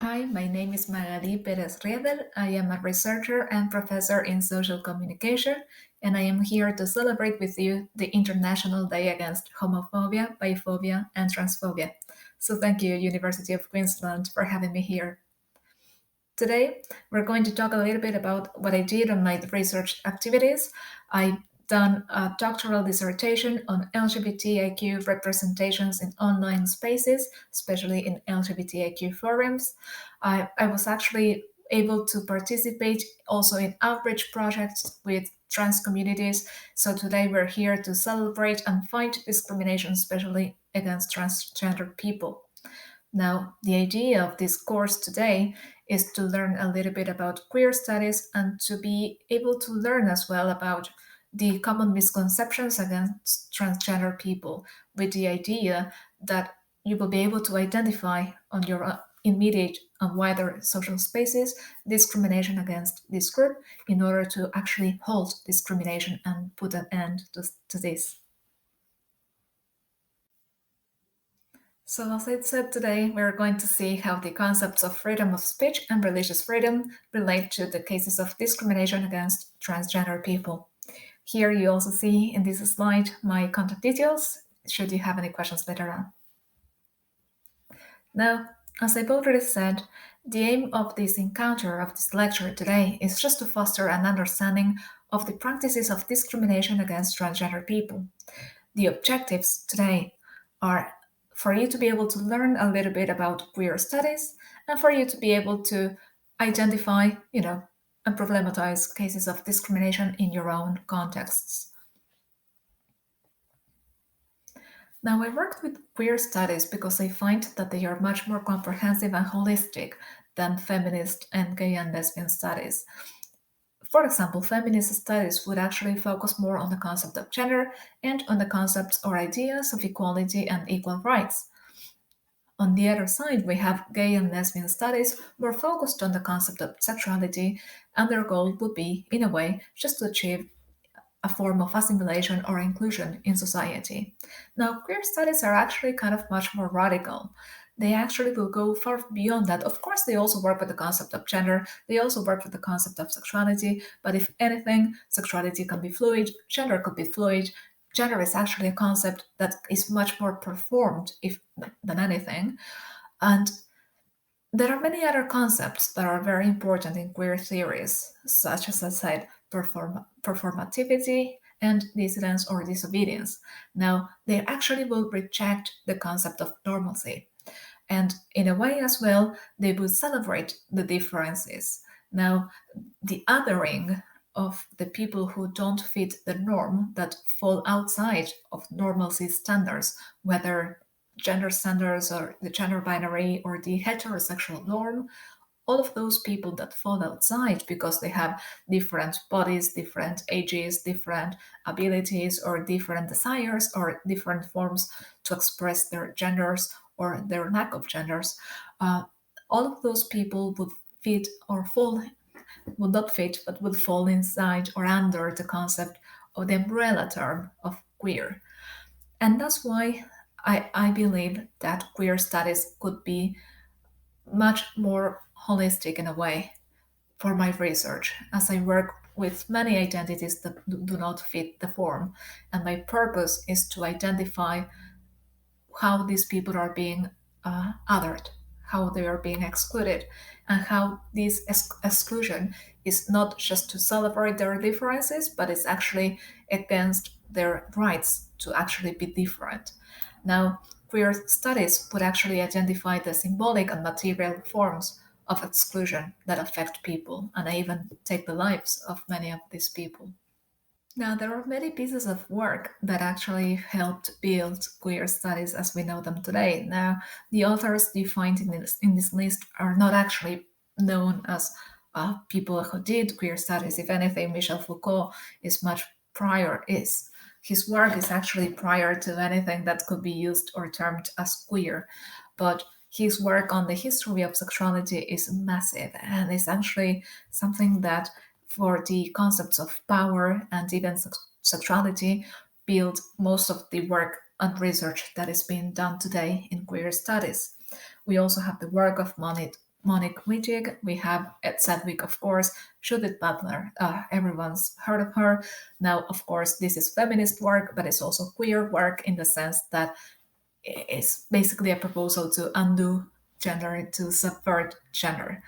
Hi, my name is Magalí Pérez Riedel. I am a researcher and professor in social communication, and I am here to celebrate with you the International Day Against Homophobia, Biphobia, and Transphobia. So thank you, University of Queensland, for having me here. Today, we're going to talk a little bit about what I did on my research activities. I've done a doctoral dissertation on LGBTIQ representations in online spaces, especially in LGBTIQ forums. I was actually able to participate also in outreach projects with trans communities. So today we're here to celebrate and fight discrimination, especially against transgender people. Now, the idea of this course today is to learn a little bit about queer studies and to be able to learn as well about the common misconceptions against transgender people, with the idea that you will be able to identify on your immediate and wider social spaces discrimination against this group in order to actually halt discrimination and put an end to this. So, as I said today, we're going to see how the concepts of freedom of speech and religious freedom relate to the cases of discrimination against transgender people. Here you also see in this slide my contact details, should you have any questions later on. Now, as I've already said, the aim of this encounter, of this lecture today, is just to foster an understanding of the practices of discrimination against transgender people. The objectives today are for you to be able to learn a little bit about queer studies and for you to be able to identify, and problematize cases of discrimination in your own contexts. Now, I worked with queer studies because I find that they are much more comprehensive and holistic than feminist and gay and lesbian studies. For example, feminist studies would actually focus more on the concept of gender and on the concepts or ideas of equality and equal rights. On the other side, we have gay and lesbian studies more focused on the concept of sexuality, and their goal would be, in a way, just to achieve a form of assimilation or inclusion in society. Now, queer studies are actually kind of much more radical. They actually will go far beyond that. Of course, they also work with the concept of gender, they also work with the concept of sexuality, but if anything, sexuality can be fluid, gender could be fluid. Gender is actually a concept that is much more performed if than anything. And there are many other concepts that are very important in queer theories, such as I said, performativity and dissidence or disobedience. Now, they actually will reject the concept of normalcy. And in a way as well, they will celebrate the differences. Now, the othering of the people who don't fit the norm, that fall outside of normalcy standards, whether gender standards or the gender binary or the heterosexual norm, all of those people that fall outside because they have different bodies, different ages, different abilities, or different desires, or different forms to express their genders or their lack of genders, uh, all of those people would fit or fall, would not fit, but would fall inside or under the concept of the umbrella term of queer. And that's why I believe that queer studies could be much more holistic in a way for my research, as I work with many identities that do not fit the form. And my purpose is to identify how these people are being othered, how they are being excluded, and how this exclusion is not just to celebrate their differences, but it's actually against their rights to actually be different. Now, queer studies would actually identify the symbolic and material forms of exclusion that affect people and even take the lives of many of these people. Now, there are many pieces of work that actually helped build queer studies as we know them today. Now, the authors defined in this list are not actually known as people who did queer studies. If anything, Michel Foucault is much prior. Is his work is actually prior to anything that could be used or termed as queer, but his work on the history of sexuality is massive and is actually something that for the concepts of power and even sexuality build most of the work and research that is being done today in queer studies. We also have the work of Monique Wittig, we have Ed Sedgwick, of course, Judith Butler. Everyone's heard of her. Now, of course, this is feminist work, but it's also queer work in the sense that it's basically a proposal to undo gender, to subvert gender.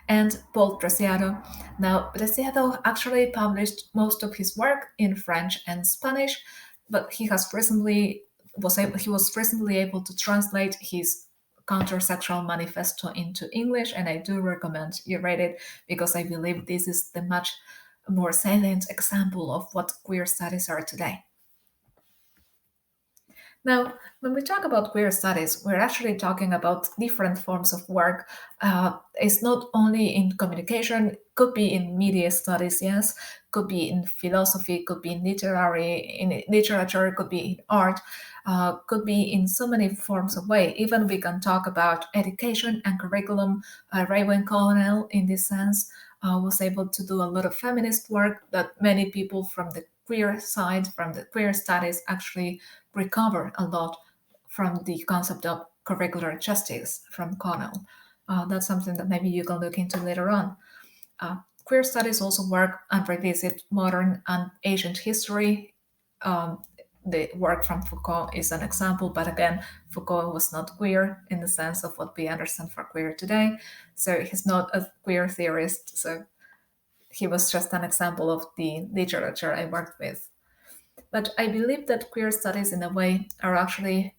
And Paul Preciado. Now, Preciado actually published most of his work in French and Spanish, but he was recently able to translate his countersexual manifesto into English, and I do recommend you read it because I believe this is the much more salient example of what queer studies are today. Now, when we talk about queer studies, we're actually talking about different forms of work. It's not only in communication, could be in media studies, yes, could be in philosophy, could be in literature, could be in art, could be in so many forms of way. Even we can talk about education and curriculum. Raywin Colonel, in this sense, was able to do a lot of feminist work that many people from the queer side, from the queer studies, actually recover a lot from the concept of curricular justice from Connell. That's something that maybe you can look into later on. Queer studies also work and revisit modern and ancient history. Um, the work from Foucault is an example, but again, Foucault was not queer in the sense of what we understand for queer today. So he's not a queer theorist. So he was just an example of the literature I worked with. But I believe that queer studies, in a way, are actually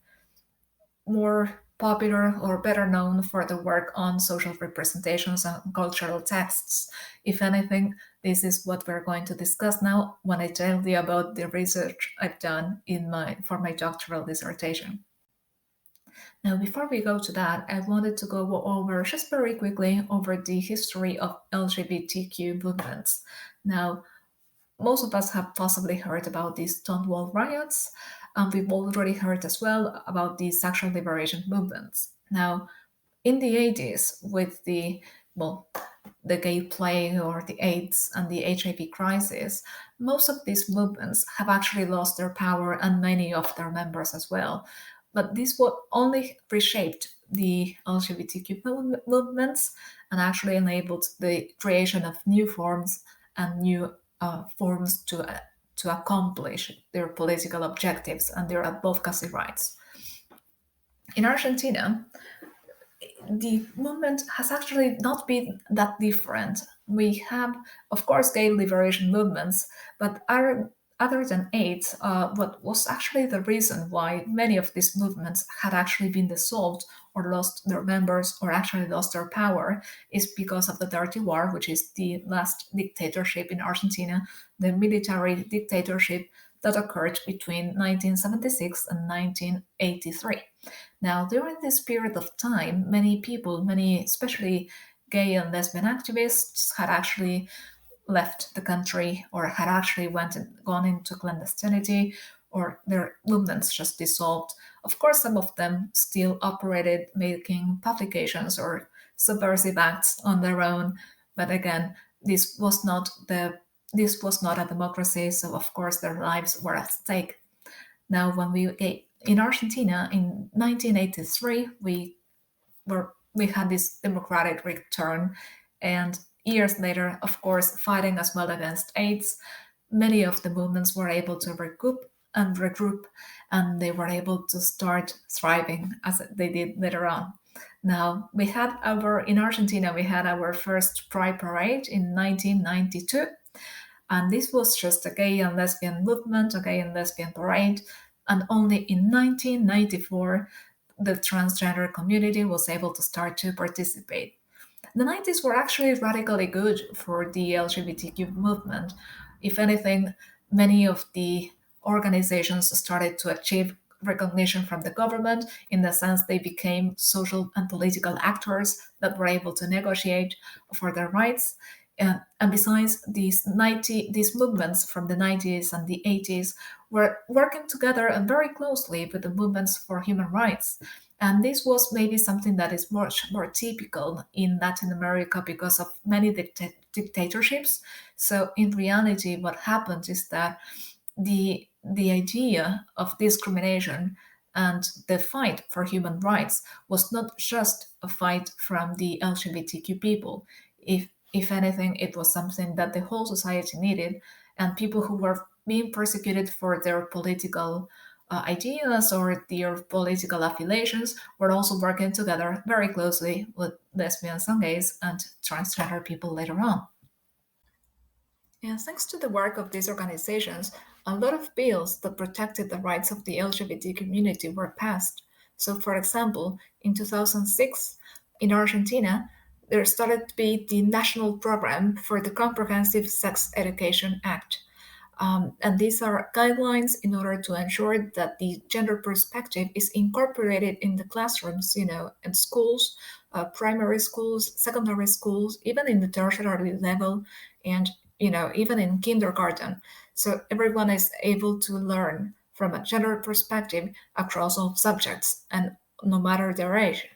more popular or better known for the work on social representations and cultural texts. If anything, this is what we're going to discuss now when I tell you about the research I've done for my doctoral dissertation. Now, before we go to that, I wanted to go over just very quickly over the history of LGBTQ movements. Now, most of us have possibly heard about these Stonewall riots, and we've already heard as well about the sexual liberation movements. Now, in the 80s, with well, the gay plague or the AIDS and the HIV crisis, most of these movements have actually lost their power and many of their members as well. But this would only reshaped the LGBTQ movements and actually enabled the creation of new forms and new forms to accomplish their political objectives and their advocacy rights. In Argentina, the movement has actually not been that different. We have, of course, gay liberation movements, but other than AIDS, what was actually the reason why many of these movements had actually been dissolved or lost their members or actually lost their power is because of the Dirty War, which is the last dictatorship in Argentina, the military dictatorship that occurred between 1976 and 1983. Now, during this period of time, many people, many especially gay and lesbian activists, had actually left the country or had actually gone into clandestinity or their movements just dissolved. Of course, some of them still operated making publications or subversive acts on their own, but again, this was not a democracy, so of course their lives were at stake. Now, in Argentina in 1983, we had this democratic return, and years later, of course, fighting as well against AIDS, many of the movements were able to recoup and regroup, and they were able to start thriving as they did later on. Now, in Argentina, we had our first Pride Parade in 1992, and this was just a gay and lesbian movement, a gay and lesbian parade. And only in 1994, the transgender community was able to start to participate. The 90s were actually radically good for the LGBTQ movement. If anything, many of the organizations started to achieve recognition from the government in the sense they became social and political actors that were able to negotiate for their rights. And besides, these movements from the 90s and the 80s were working together and very closely with the movements for human rights. And this was maybe something that is much more typical in Latin America because of many dictatorships. So in reality, what happened is that the idea of discrimination And the fight for human rights was not just a fight from the LGBTQ people. If anything, it was something that the whole society needed, and people who were being persecuted for their political ideas or their political affiliations were also working together very closely with lesbians and gays and transgender people later on. And thanks to the work of these organizations, a lot of bills that protected the rights of the LGBT community were passed. So, for example, in 2006, in Argentina, there started to be the national program for the Comprehensive Sex Education Act. And these are guidelines in order to ensure that the gender perspective is incorporated in the classrooms, in schools, primary schools, secondary schools, even in the tertiary level, and even in kindergarten. So everyone is able to learn from a gender perspective across all subjects, and no matter their age.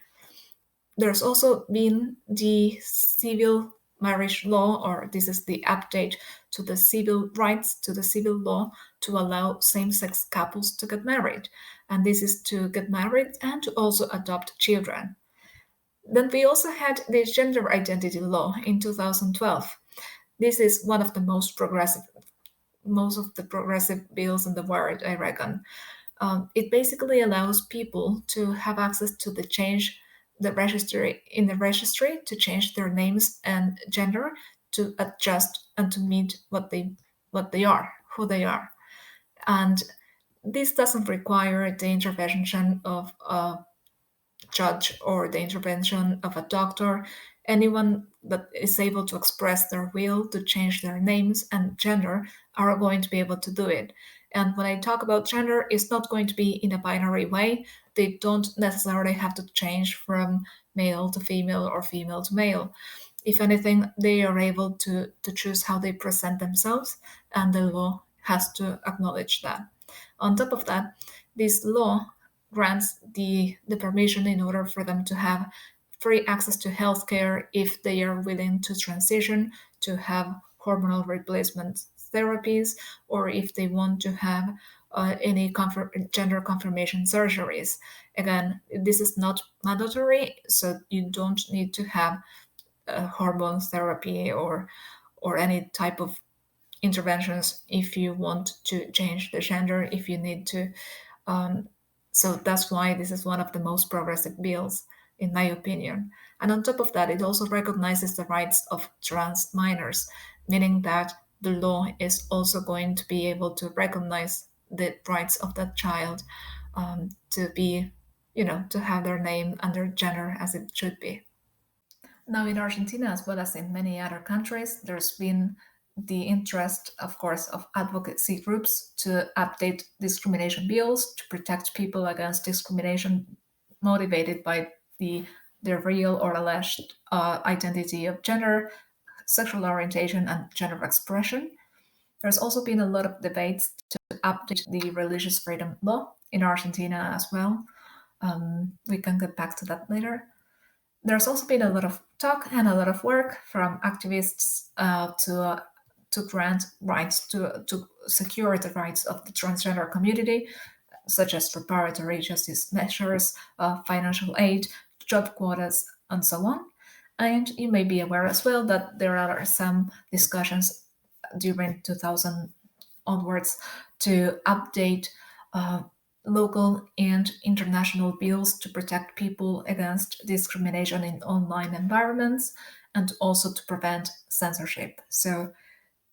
There's also been the civil marriage law, or this is the update to the civil rights, to the civil law, to allow same sex couples to get married. And this is to get married and to also adopt children. Then we also had the gender identity law in 2012. This is one of the most of the progressive bills in the world, I reckon. It basically allows people to have access to the registry in the registry to change their names and gender to adjust and to meet what they are, who they are. And this doesn't require the intervention of a judge or the intervention of a doctor. Anyone that is able to express their will to change their names and gender are going to be able to do it. And when I talk about gender, it's not going to be in a binary way. They don't necessarily have to change from male to female or female to male. If anything, they are able to choose how they present themselves, and the law has to acknowledge that. On top of that, this law grants the permission in order for them to have free access to healthcare if they are willing to transition to have hormonal replacement therapies, or if they want to have any gender confirmation surgeries. Again, this is not mandatory, so you don't need to have hormone therapy or any type of interventions if you want to change the gender, if you need to. Um, so that's why this is one of the most progressive bills, in my opinion. And on top of that, it also recognizes the rights of trans minors, meaning that the law is also going to be able to recognize the rights of that child, to be, to have their name and their gender as it should be. Now, in Argentina, as well as in many other countries, there's been the interest, of course, of advocacy groups to update discrimination bills to protect people against discrimination motivated by their real or alleged identity of gender, sexual orientation, and gender expression. There's also been a lot of debates to update the religious freedom law in Argentina as well. We can get back to that later. There's also been a lot of talk and a lot of work from activists to grant rights to secure the rights of the transgender community, such as reparatory justice measures, financial aid, job quotas, and so on. And you may be aware as well that there are some discussions during 2000 onwards to update uh, local and international bills to protect people against discrimination in online environments and also to prevent censorship. So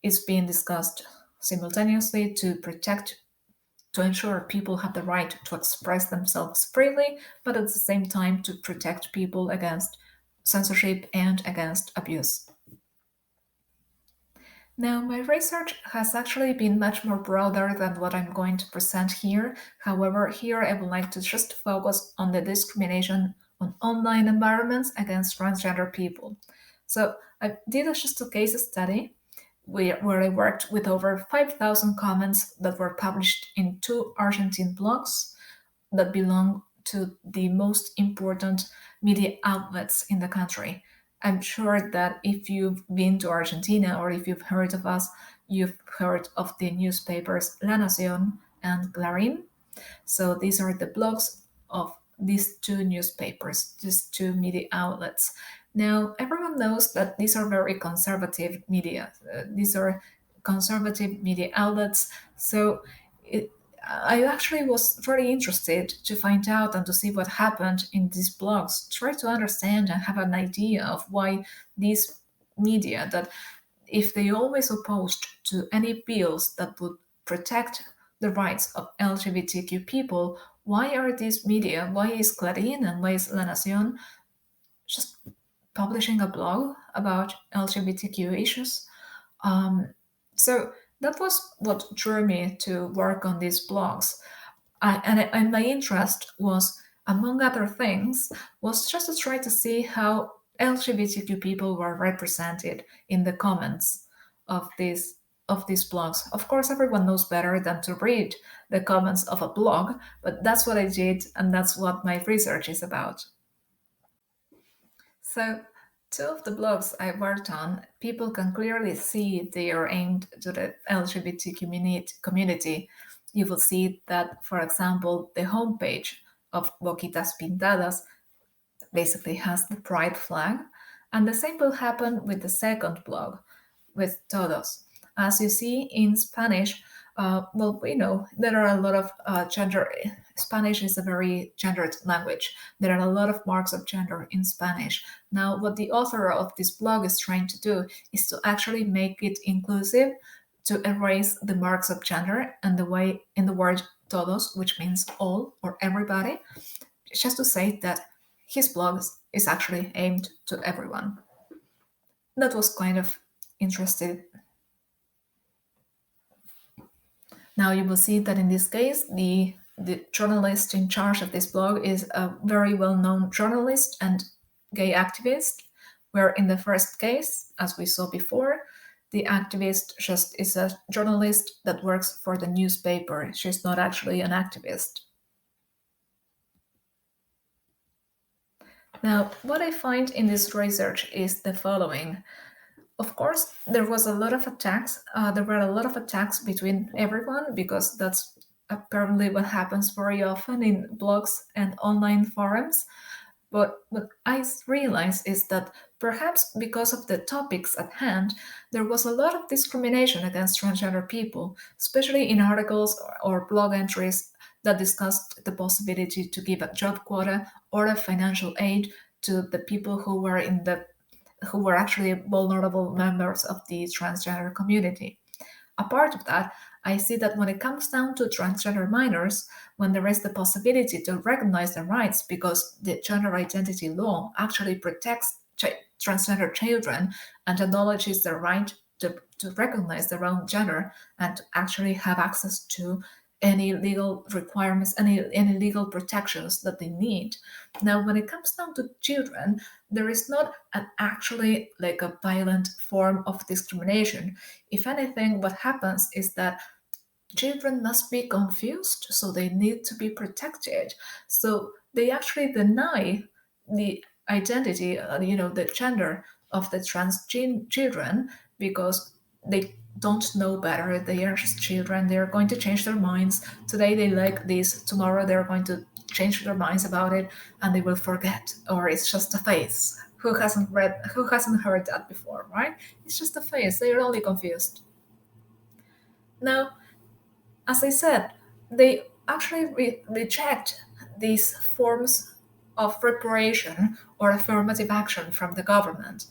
it's being discussed simultaneously to ensure people have the right to express themselves freely, but at the same time to protect people against censorship and against abuse. Now, my research has actually been much more broader than what I'm going to present here. However, here I would like to just focus on the discrimination on online environments against transgender people. So, I did just a case study where I worked with over 5,000 comments that were published in two Argentine blogs that belong to the most important media outlets in the country. I'm sure that if you've been to Argentina or if you've heard of us, you've heard of the newspapers La Nación and Clarín. So these are the blogs of these two newspapers, these two media outlets. Now, everyone knows that these are very conservative media. These are conservative media outlets. So it, I actually was very interested to find out and to see what happened in these blogs, try to understand and have an idea of why these media that if they always opposed to any bills that would protect the rights of LGBTQ people, why are these media, why is Clarín and why is La Nación just publishing a blog about LGBTQ issues? Um, so that was what drew me to work on these blogs. And my interest was, among other things, was just to try to see how LGBTQ people were represented in the comments of these blogs. Of course, everyone knows better than to read the comments of a blog, but that's what I did, and that's what my research is about. So, two of the blogs I worked on, people can clearly see they are aimed to the LGBT community. You will see that, for example, the homepage of Boquitas Pintadas basically has the pride flag, and the same will happen with the second blog, with todos. As you see in Spanish, well, we know there are a lot of gender. Spanish is a very gendered language. There are a lot of marks of gender in Spanish. Now, what the author of this blog is trying to do is to actually make it inclusive, to erase the marks of gender and the way in the word todos, which means all or everybody, just to say that his blog is actually aimed to everyone. That was kind of interesting. Now you will see that in this case, the journalist in charge of this blog is a very well-known journalist and gay activist, where in the first case, as we saw before, the activist just is a journalist that works for the newspaper. She's not actually an activist. Now, what I find in this research is the following. Of course, there was a lot of attacks. There were a lot of attacks between everyone because that's apparently what happens very often in blogs and online forums. But what I realize is that perhaps because of the topics at hand, there was a lot of discrimination against transgender people, especially in articles or blog entries that discussed the possibility to give a job quota or a financial aid to the people who were actually vulnerable members of the transgender community. Apart of that, I see that when it comes down to transgender minors, when there is the possibility to recognize their rights because the gender identity law actually protects transgender children and acknowledges their right to recognize their own gender and to actually have access to any legal requirements, any legal protections that they need. Now, when it comes down to children, there is not an actually like a violent form of discrimination. If anything, what happens is that children must be confused, so they need to be protected. So they actually deny the identity, the gender of the children because they don't know better. They are just children. They are going to change their minds. Today they like this. Tomorrow they're going to change their minds about it, and they will forget. Or it's just a phase. Who hasn't heard that before, right? It's just a phase. They are only confused. Now, as I said, they actually reject these forms of reparation or affirmative action from the government.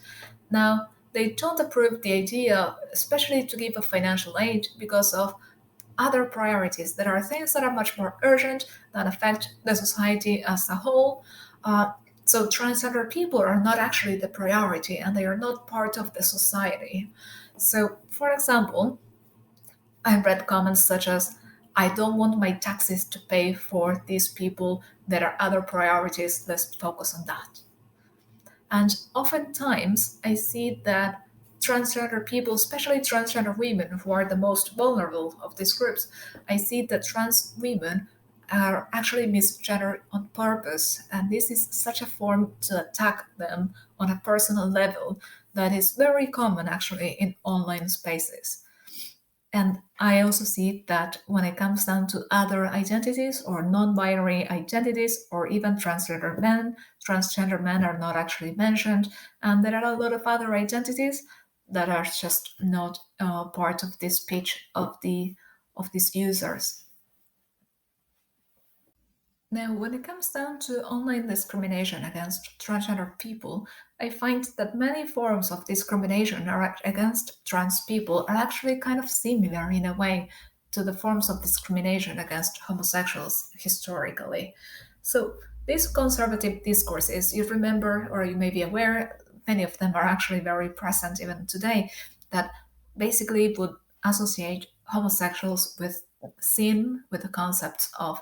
Now, they don't approve the idea, especially to give a financial aid, because of other priorities. There are things that are much more urgent that affect the society as a whole. So, transgender people are not actually the priority and they are not part of the society. So, for example, I read comments such as, I don't want my taxes to pay for these people. There are other priorities. Let's focus on that. And oftentimes, I see that transgender people, especially transgender women, who are the most vulnerable of these groups, I see that trans women are actually misgendered on purpose. And this is such a form to attack them on a personal level that is very common actually in online spaces. And I also see that when it comes down to other identities or non binary identities, or even transgender men are not actually mentioned. And there are a lot of other identities that are just not part of this speech of these users. Now, when it comes down to online discrimination against transgender people, I find that many forms of discrimination against trans people are actually kind of similar in a way to the forms of discrimination against homosexuals historically. So, these conservative discourses, you remember or you may be aware, many of them are actually very present even today, that basically would associate homosexuals with sin, with the concepts of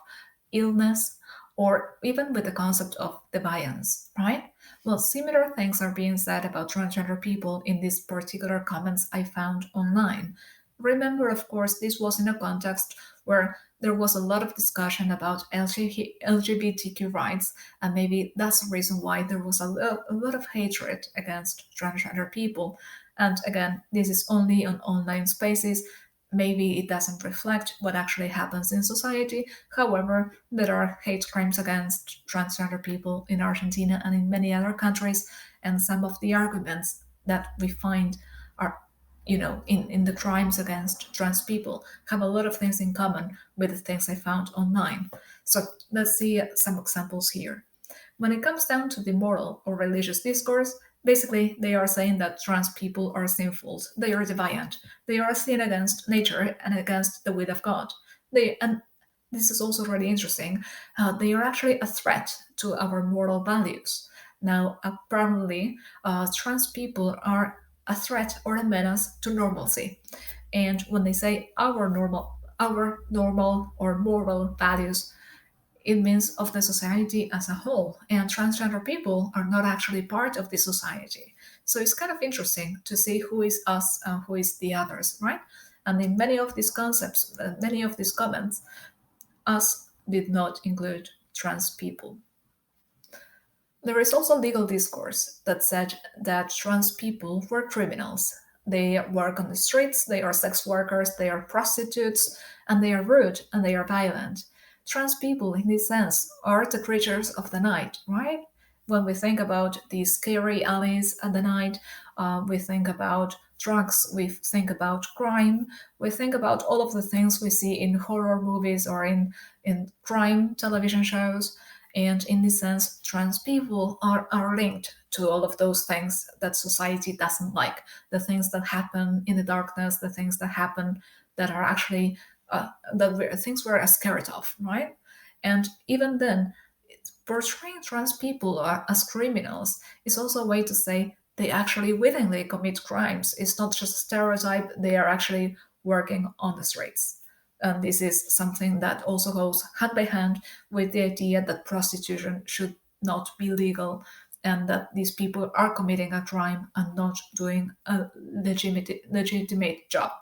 illness, or even with the concept of deviance, right? Well, similar things are being said about transgender people in these particular comments I found online. Remember, of course, this was in a context where there was a lot of discussion about LGBTQ rights, and maybe that's the reason why there was a lot of hatred against transgender people. And again, this is only on online spaces. Maybe it doesn't reflect what actually happens in society. However, there are hate crimes against transgender people in Argentina and in many other countries, and some of the arguments that we find are, in the crimes against trans people have a lot of things in common with the things I found online. So let's see some examples here. When it comes down to the moral or religious discourse, basically they are saying that trans people are sinful, they are deviant, they are a sin against nature and against the will of God. And this is also really interesting. They are actually a threat to our moral values. Now, apparently, trans people are a threat or a menace to normalcy. And when they say our normal or moral values, it means of the society as a whole, and transgender people are not actually part of the society. So it's kind of interesting to see who is us and who is the others, right? And in many of these concepts, many of these comments, us did not include trans people. There is also legal discourse that said that trans people were criminals. They work on the streets, they are sex workers, they are prostitutes, and they are rude and they are violent. Trans people, in this sense, are the creatures of the night, right? When we think about these scary alleys at the night, we think about drugs, we think about crime, we think about all of the things we see in horror movies or in crime television shows. And in this sense, trans people are linked to all of those things that society doesn't like, the things that happen in the darkness, the things that happen that are actually things we're scared of, right? And even then, portraying trans people as criminals is also a way to say they actually willingly commit crimes. It's not just a stereotype, they are actually working on the streets. And this is something that also goes hand by hand with the idea that prostitution should not be legal and that these people are committing a crime and not doing a legitimate job.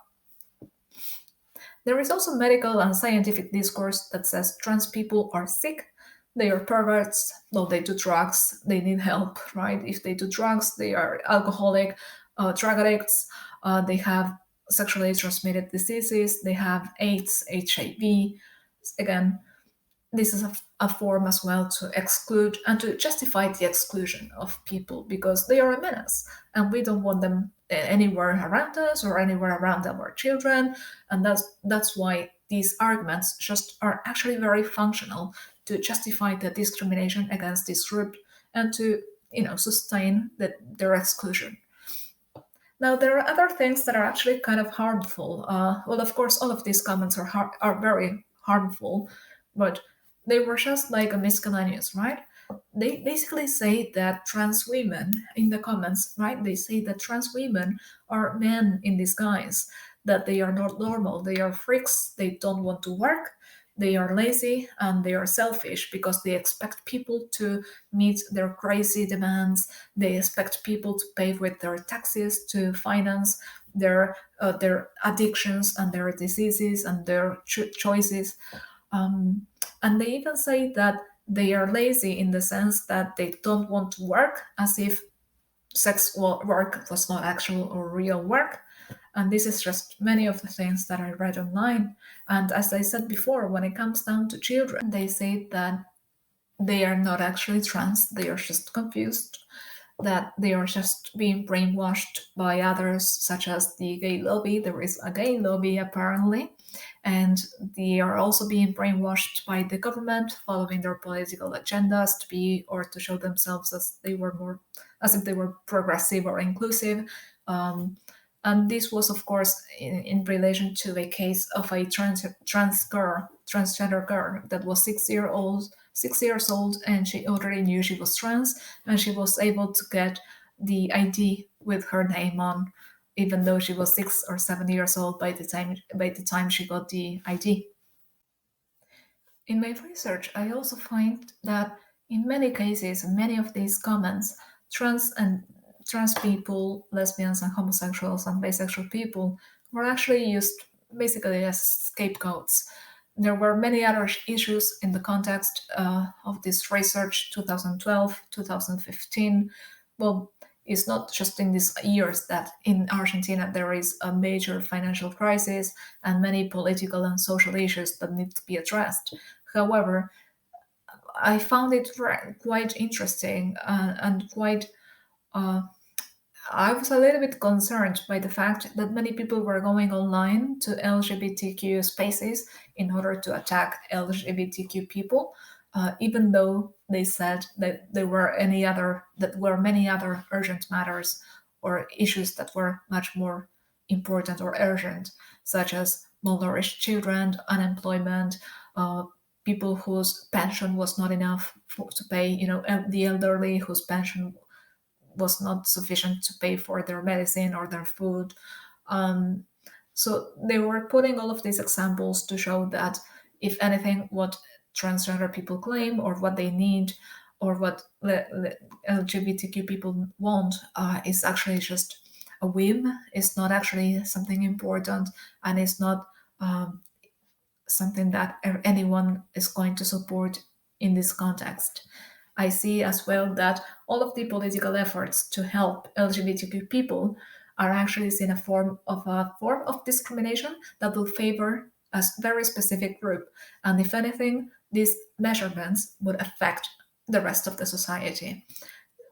There is also medical and scientific discourse that says trans people are sick, they are perverts, no, they do drugs, they need help, right? If they do drugs, they are alcoholic, drug addicts, they have sexually transmitted diseases, they have AIDS, HIV. Again, this is a form as well to exclude and to justify the exclusion of people because they are a menace and we don't want them anywhere around us or anywhere around our children. And that's why these arguments just are actually very functional to justify the discrimination against this group and to sustain their exclusion. Now, there are other things that are actually kind of harmful. Well, of course, all of these comments are very harmful, but they were just like a miscellaneous, right? They basically say that trans women in the comments, right? They say that trans women are men in disguise, that they are not normal, they are freaks, they don't want to work, they are lazy, and they are selfish because they expect people to meet their crazy demands. They expect people to pay with their taxes to finance their addictions and their diseases and their choices. And they even say that they are lazy in the sense that they don't want to work, as if work was not actual or real work. And this is just many of the things that I read online. And as I said before, when it comes down to children, they say that they are not actually trans, they are just confused, that they are just being brainwashed by others, such as the gay lobby. There is a gay lobby apparently, and they are also being brainwashed by the government, following their political agendas to be or to show themselves as they were more, as if they were progressive or inclusive. And this was, of course, in relation to a case of a transgender girl that was 6 years old, and she already knew she was trans, and she was able to get the ID with her name on, even though she was 6 or 7 years old by the time she got the ID. In my research, I also find that in many cases, many of these comments, trans and trans people, lesbians and homosexuals and bisexual people were actually used basically as scapegoats. There were many other issues in the context of this research, 2012, 2015. Well, it's not just in these years that in Argentina there is a major financial crisis and many political and social issues that need to be addressed. However, I found it quite interesting and quite. Uh, I was a little bit concerned by the fact that many people were going online to LGBTQ spaces in order to attack LGBTQ people, even though they said that there were many other urgent matters or issues that were much more important or urgent, such as malnourished children, unemployment, people whose pension was not enough to pay, the elderly whose pension was not sufficient to pay for their medicine or their food. Um, so they were putting all of these examples to show that, if anything, what transgender people claim or what they need or what LGBTQ people want is actually just a whim. It's not actually something important, and it's not something that anyone is going to support in this context. I see as well that all of the political efforts to help LGBTQ people are actually seen a form of discrimination that will favor a very specific group. And if anything, these measurements would affect the rest of the society.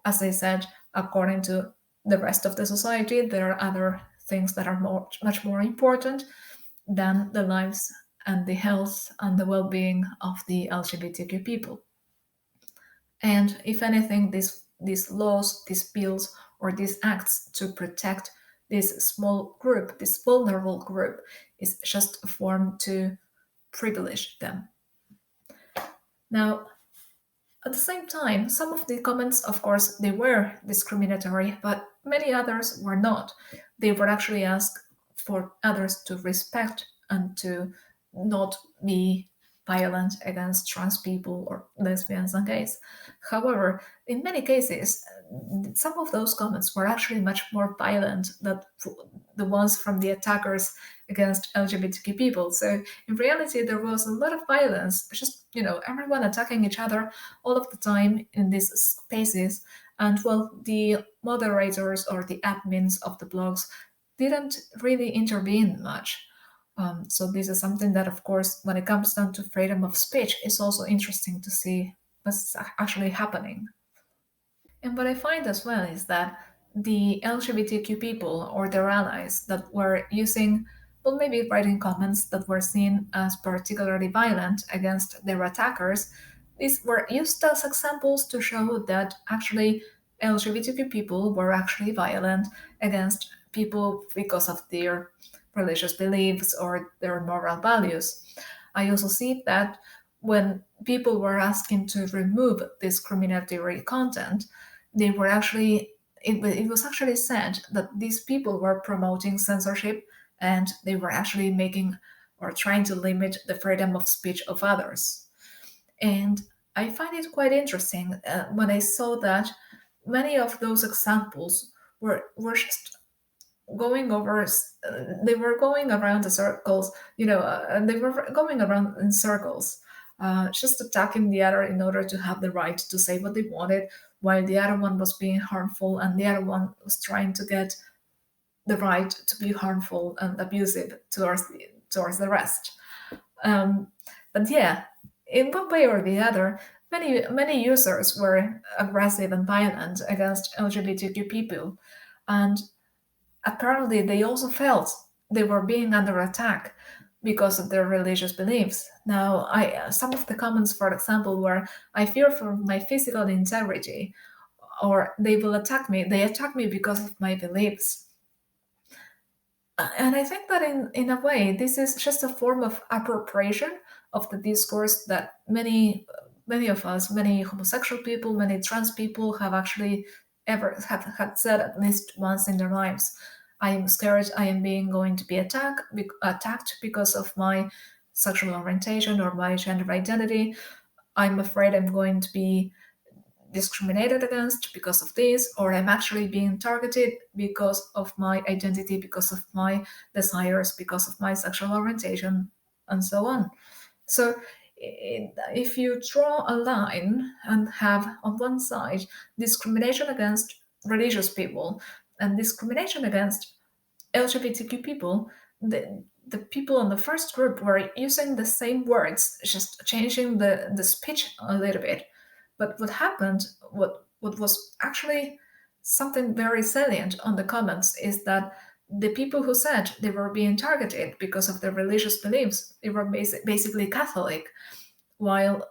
As I said, according to the rest of the society, there are other things that are much more important than the lives and the health and the well-being of the LGBTQ people. And if anything, these laws, these bills, or these acts to protect this small group, this vulnerable group, is just a form to privilege them. Now, at the same time, some of the comments, of course, they were discriminatory, but many others were not. They were actually asked for others to respect and to not be violent against trans people or lesbians and gays. However, in many cases, some of those comments were actually much more violent than the ones from the attackers against LGBTQ people. So in reality, there was a lot of violence, just everyone attacking each other all of the time in these spaces. And well, the moderators or the admins of the blogs didn't really intervene much. So this is something that, of course, when it comes down to freedom of speech, is also interesting to see what's actually happening. And what I find as well is that the LGBTQ people or their allies that were using, well, maybe writing comments that were seen as particularly violent against their attackers, these were used as examples to show that actually LGBTQ people were actually violent against people because of their religious beliefs or their moral values. I also see that when people were asking to remove discriminatory content, they were actually it was actually said that these people were promoting censorship, and they were actually making or trying to limit the freedom of speech of others. And I find it quite interesting when I saw that many of those examples were just going over they were going around the circles, and they were going around in circles, just attacking the other in order to have the right to say what they wanted, while the other one was being harmful and the other one was trying to get the right to be harmful and abusive towards the rest. Um, but yeah, in one way or the other, many users were aggressive and violent against LGBTQ people, and apparently they also felt they were being under attack because of their religious beliefs. Now, I some of the comments, for example, were, "I fear for my physical integrity," or "They will attack me. They attack me because of my beliefs." And I think that in a way, this is just a form of appropriation of the discourse that many of us, many homosexual people, many trans people have actually ever have had said at least once in their lives. I am scared I am being going to be attacked because of my sexual orientation or my gender identity. I'm afraid I'm going to be discriminated against because of this, or I'm actually being targeted because of my identity, because of my desires, because of my sexual orientation, and so on. So, if you draw a line and have on one side discrimination against religious people and discrimination against LGBTQ people, the people in the first group were using the same words, just changing the speech a little bit. But what was actually something very salient on the comments is that the people who said they were being targeted because of their religious beliefs, they were basically Catholic, while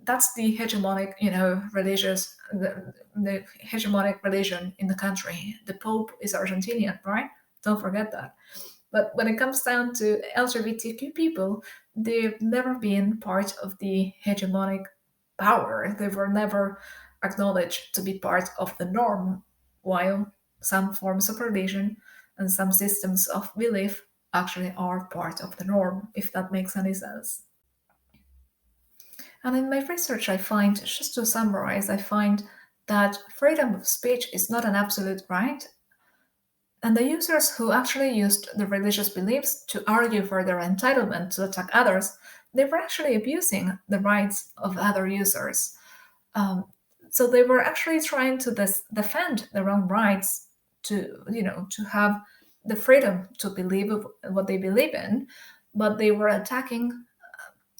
that's the hegemonic, the hegemonic religion in the country. The Pope is Argentinian, right? Don't forget that. But when it comes down to LGBTQ people, they've never been part of the hegemonic power. They were never acknowledged to be part of the norm, while some forms of religion and some systems of belief actually are part of the norm, if that makes any sense. And in my research, I find, just to summarize, I find that freedom of speech is not an absolute right, and the users who actually used the religious beliefs to argue for their entitlement to attack others, they were actually abusing the rights of other users. Um, so they were actually trying to defend their own rights to have the freedom to believe what they believe in, but they were attacking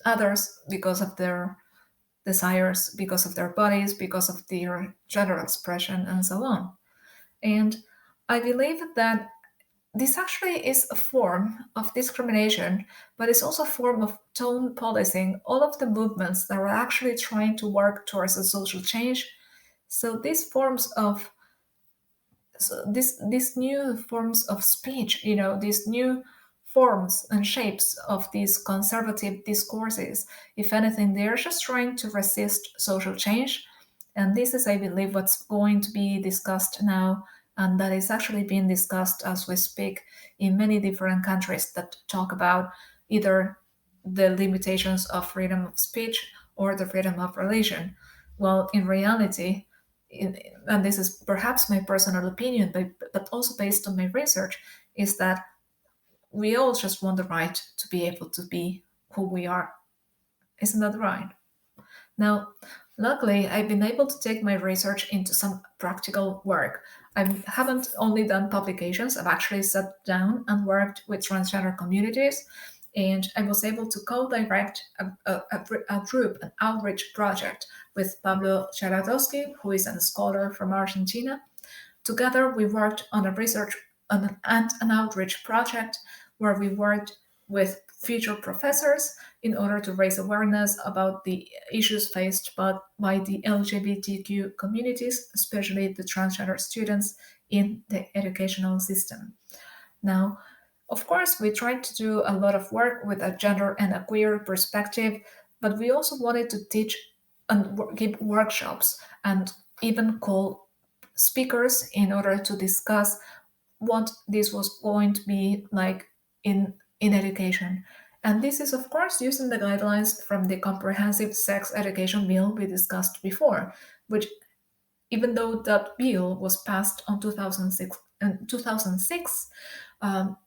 others because of their desires, because of their bodies, because of their gender expression, and so on. And I believe that this actually is a form of discrimination, but it's also a form of tone policing all of the movements that are actually trying to work towards a social change. So these new forms of speech, these new forms and shapes of these conservative discourses, if anything, they're just trying to resist social change. And this is, I believe, what's going to be discussed now, and that is actually being discussed as we speak in many different countries that talk about either the limitations of freedom of speech or the freedom of religion. Well, in reality, and this is perhaps my personal opinion, but also based on my research, is that we all just want the right to be able to be who we are. Isn't that right? Now, luckily, I've been able to take my research into some practical work. I haven't only done publications, I've actually sat down and worked with transgender communities, and I was able to co direct a group, an outreach project with Pablo Charadowski, who is a scholar from Argentina. Together, we worked on a research and an outreach project where we worked with future professors in order to raise awareness about the issues faced by the LGBTQ communities, especially the transgender students in the educational system. Now, of course, we tried to do a lot of work with a gender and a queer perspective, but we also wanted to teach and give workshops and even call speakers in order to discuss what this was going to be like in education. And this is, of course, using the guidelines from the Comprehensive Sex Education Bill we discussed before, which, even though that bill was passed on 2006, um,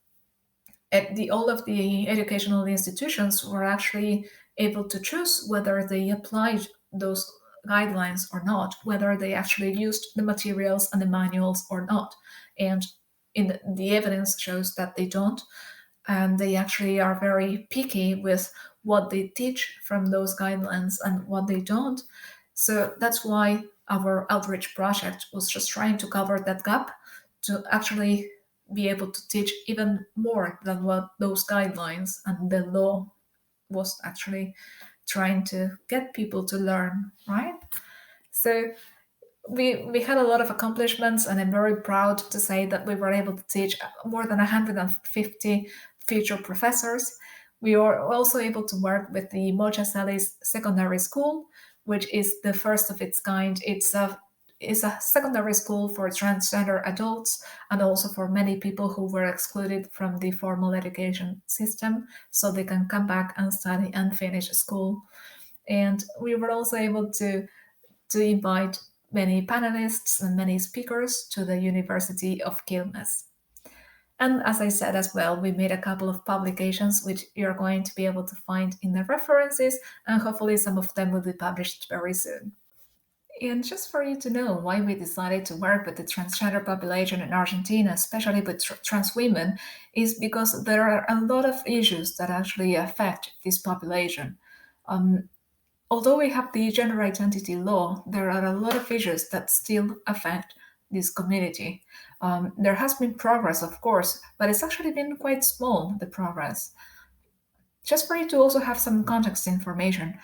all of the educational institutions were actually able to choose whether they applied those guidelines or not, whether they actually used the materials and the manuals or not. And in the evidence shows that they don't, and they actually are very picky with what they teach from those guidelines and what they don't. So that's why our outreach project was just trying to cover that gap, to actually be able to teach even more than what those guidelines and the law was actually trying to get people to learn, right? So we had a lot of accomplishments, and I'm very proud to say that we were able to teach more than 150 future professors. We were also able to work with the Mocha Celis Secondary School, which is the first of its kind. It's a secondary school for transgender adults and also for many people who were excluded from the formal education system, so they can come back and study and finish school. And we were also able to invite many panelists and many speakers to the University of Quilmes. And as I said as well, we made a couple of publications which you're going to be able to find in the references, and hopefully some of them will be published very soon. And just for you to know why we decided to work with the transgender population in Argentina, especially with trans women, is because there are a lot of issues that actually affect this population. Um, Although we have the gender identity law, there are a lot of issues that still affect this community. There has been progress, of course, but it's actually been quite small, the progress. Just for you to also have some context information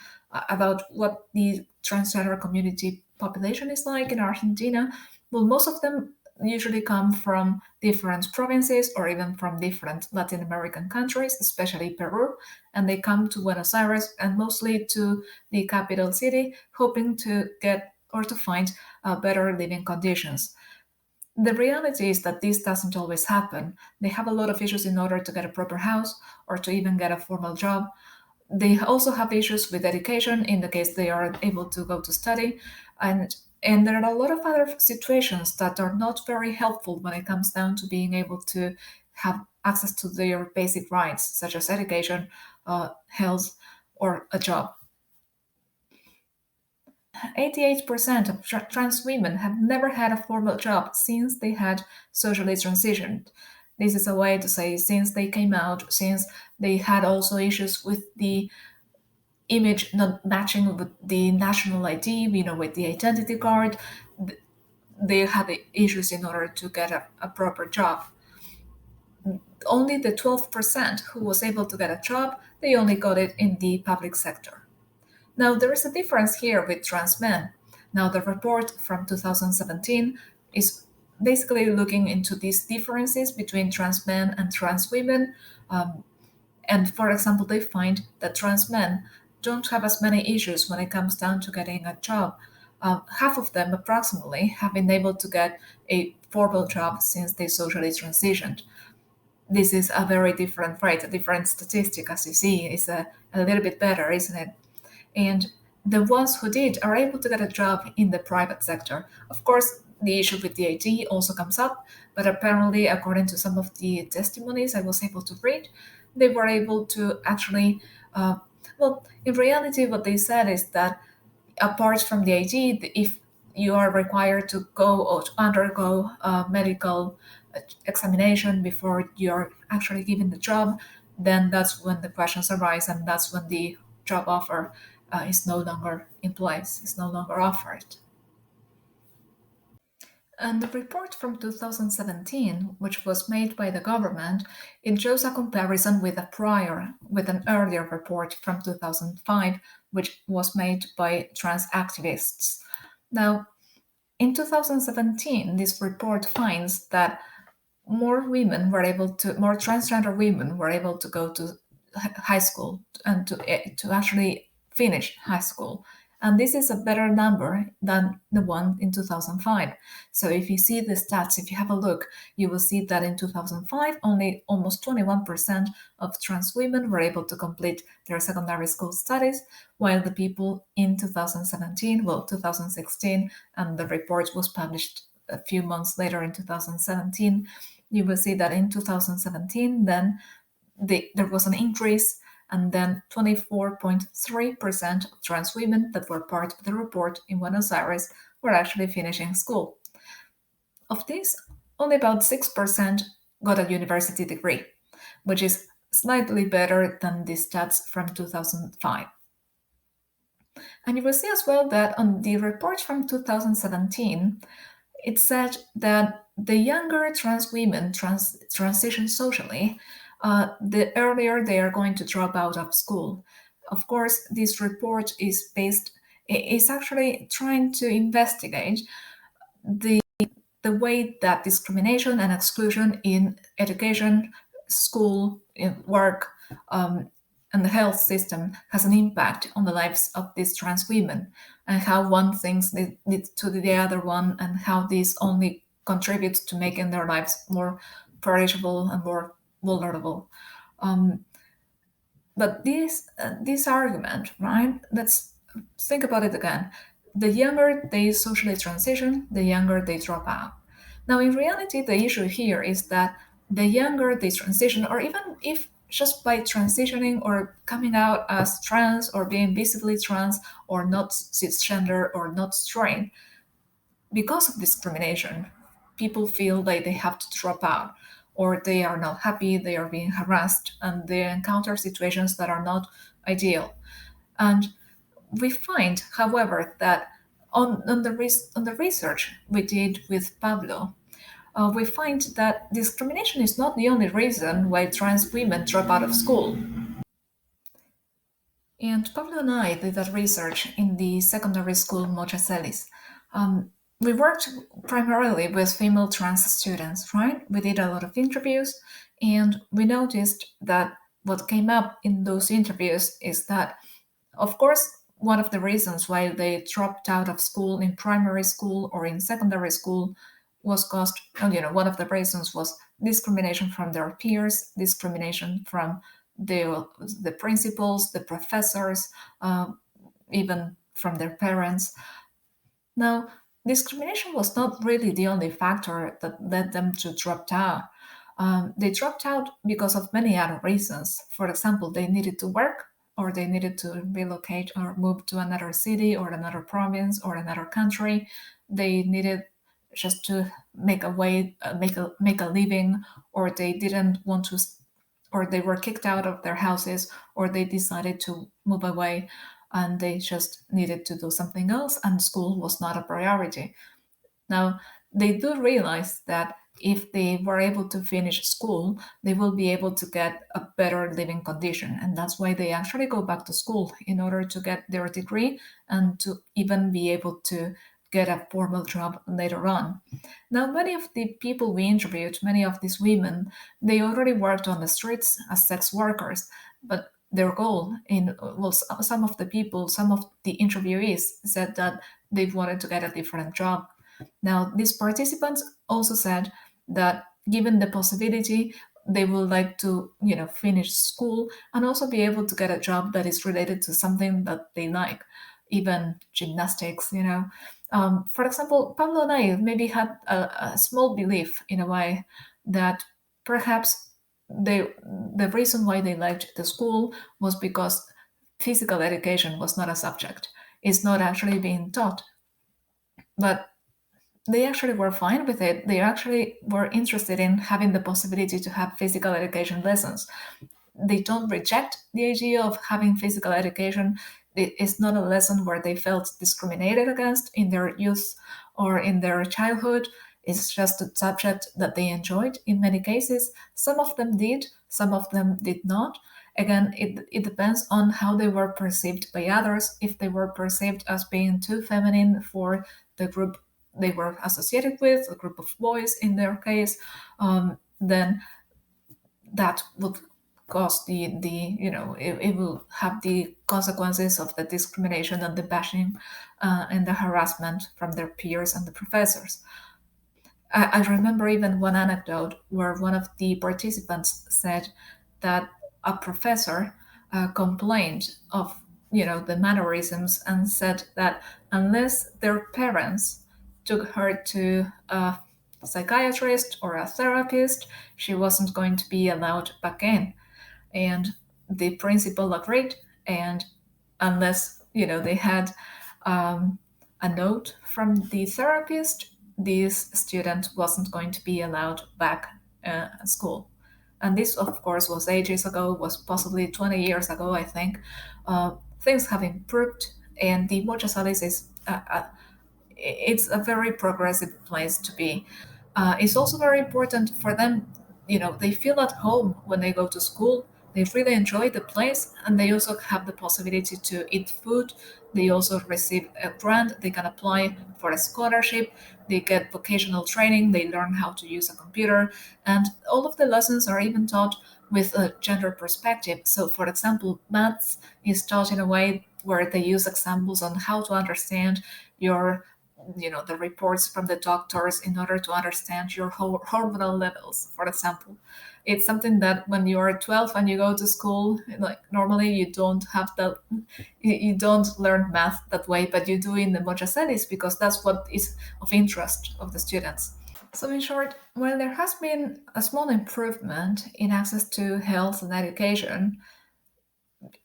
about what the transgender community population is like in Argentina, well, most of them usually come from different provinces or even from different Latin American countries, especially Peru, and they come to Buenos Aires and mostly to the capital city, hoping to get or to find better living conditions. The reality is that this doesn't always happen. They have a lot of issues in order to get a proper house or to even get a formal job. They also have issues with education in the case they are able to go to study, and there are a lot of other situations that are not very helpful when it comes down to being able to have access to their basic rights, such as education, health, or a job. 88% of trans women have never had a formal job since they had socially transitioned. This is a way to say since they came out, since they had also issues with the image not matching with the national ID, with the identity card. They had issues in order to get a proper job. Only the 12% who was able to get a job, they only got it in the public sector. Now, there is a difference here with trans men. Now, the report from 2017 is basically looking into these differences between trans men and trans women. And for example, they find that trans men don't have as many issues when it comes down to getting a job. Half of them, approximately, have been able to get a formal job since they socially transitioned. This is a very different rate, a different statistic, as you see. It's a little bit better, isn't it? And the ones who did are able to get a job in the private sector. Of course, the issue with the ID also comes up, but apparently, according to some of the testimonies I was able to read, they were able to actually, well, in reality, what they said is that apart from the ID, if you are required to go or to undergo a medical examination before you're actually given the job, then that's when the questions arise, and that's when the job offer is no longer in place, is no longer offered. And the report from 2017, which was made by the government, it shows a comparison with an earlier report from 2005, which was made by trans activists. Now, in 2017, this report finds that more transgender women were able to go to high school and to actually finish high school. And this is a better number than the one in 2005. So if you see the stats, if you have a look, you will see that in 2005, only almost 21% of trans women were able to complete their secondary school studies, while the people in 2017, well, 2016, and the report was published a few months later in 2017, you will see that in 2017, then there was an increase, and then 24.3% of trans women that were part of the report in Buenos Aires were actually finishing school. Of this, only about 6% got a university degree, which is slightly better than the stats from 2005. And you will see as well that on the report from 2017, it said that the younger trans women transition socially, the earlier they are going to drop out of school. Of course, this report is actually trying to investigate the the way that discrimination and exclusion in education, school, in work, and the health system has an impact on the lives of these trans women, and how one thinks leads to the other one, and how this only contributes to making their lives more perishable and more vulnerable. Um, but this argument, right? Let's think about it again. The younger they socially transition, the younger they drop out. Now, in reality, the issue here is that the younger they transition, or even if just by transitioning or coming out as trans or being visibly trans or not cisgender or not straight, because of discrimination, people feel like they have to drop out or they are not happy, they are being harassed, and they encounter situations that are not ideal. And we find, however, that on the research we did with Pablo, we find that discrimination is not the only reason why trans women drop out of school. And Pablo and I did that research in the secondary school Mocha Celis. We worked primarily with female trans students, right? We did a lot of interviews, and we noticed that what came up in those interviews is that, of course, one of the reasons why they dropped out of school in primary school or in secondary school was caused, one of the reasons was discrimination from their peers, discrimination from the principals, the professors, even from their parents. Now, discrimination was not really the only factor that led them to drop out. They dropped out because of many other reasons. For example, they needed to work, or they needed to relocate or move to another city or another province or another country. They needed just to make a way, make a living, or they didn't want to, or they were kicked out of their houses, or they decided to move away, and they just needed to do something else, and school was not a priority. Now, they do realize that if they were able to finish school, they will be able to get a better living condition. And that's why they actually go back to school in order to get their degree and to even be able to get a formal job later on. Now, many of the people we interviewed, many of these women, they already worked on the streets as sex workers, but their goal in well, some of the people, some of the interviewees said that they wanted to get a different job. Now, these participants also said that given the possibility, they would like to, finish school and also be able to get a job that is related to something that they like, even gymnastics. For example, Pablo and I maybe had a small belief in a way that perhaps the reason why they liked the school was because physical education was not a subject. It's not actually being taught. But they actually were fine with it. They actually were interested in having the possibility to have physical education lessons. They don't reject the idea of having physical education. It's not a lesson where they felt discriminated against in their youth or in their childhood. It's just a subject that they enjoyed in many cases. Some of them did, some of them did not. Again, it depends on how they were perceived by others. If they were perceived as being too feminine for the group they were associated with, a group of boys in their case, then that would cause it will have the consequences of the discrimination and the bashing and the harassment from their peers and the professors. I remember even one anecdote where one of the participants said that a professor complained of the mannerisms and said that unless their parents took her to a psychiatrist or a therapist, she wasn't going to be allowed back in. And the principal agreed, and unless they had um, a note from the therapist, this student wasn't going to be allowed back at school. And this, of course, was ages ago, was possibly 20 years ago, I think. Things have improved, and the Mocha Celis is it's a very progressive place to be. It's also very important for them. They feel at home when they go to school. They really enjoy the place, and they also have the possibility to eat food. They also receive a grant. They can apply for a scholarship. They get vocational training. They learn how to use a computer, and all of the lessons are even taught with a gender perspective. So, for example, maths is taught in a way where they use examples on how to understand your the reports from the doctors in order to understand your hormonal levels, for example. It's something that when you are 12 and you go to school, like normally you don't have that, you don't learn math that way, but you do in the Mocha Celis because that's what is of interest of the students. So, in short, while there has been a small improvement in access to health and education,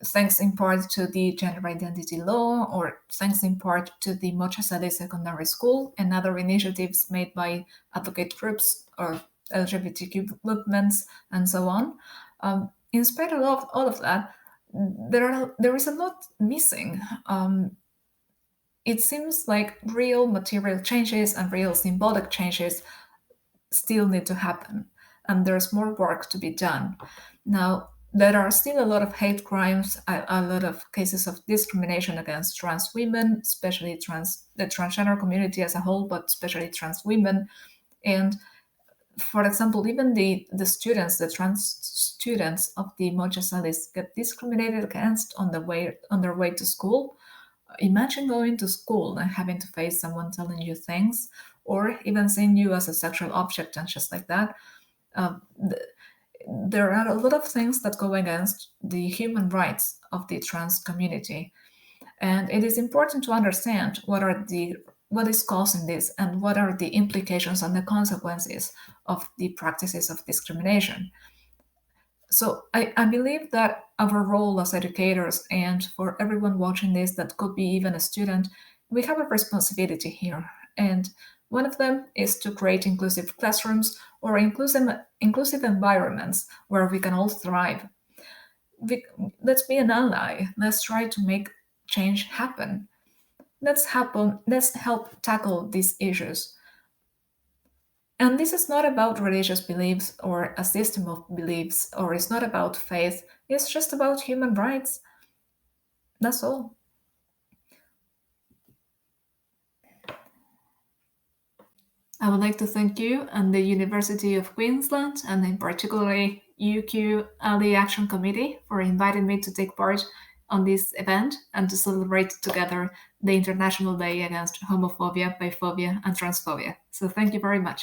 thanks in part to the gender identity law, or thanks in part to the Mocha Celis Secondary School and other initiatives made by advocate groups or LGBTQ movements and so on. In spite of all of that, there is a lot missing. It seems like real material changes and real symbolic changes still need to happen, and there's more work to be done. Now, there are still a lot of hate crimes, a lot of cases of discrimination against trans women, especially the transgender community as a whole, but especially trans women. And for example, even the trans students of the Mocha Celis get discriminated against on their way to school. Imagine going to school and having to face someone telling you things, or even seeing you as a sexual object and just like that. Um, th- there are a lot of things that go against the human rights of the trans community, and it is important to understand what is causing this and what are the implications and the consequences of the practices of discrimination. So I believe that our role as educators, and for everyone watching this that could be even a student, we have a responsibility here. And one of them is to create inclusive classrooms or inclusive environments where we can all thrive. We, let's be an ally. Let's try to make change happen. Let's help tackle these issues. And this is not about religious beliefs or a system of beliefs, or it's not about faith. It's just about human rights. That's all. I would like to thank you and the University of Queensland, and in particular UQ Ally Action Committee, for inviting me to take part on this event and to celebrate together the International Day Against Homophobia, Biphobia, and Transphobia. So thank you very much.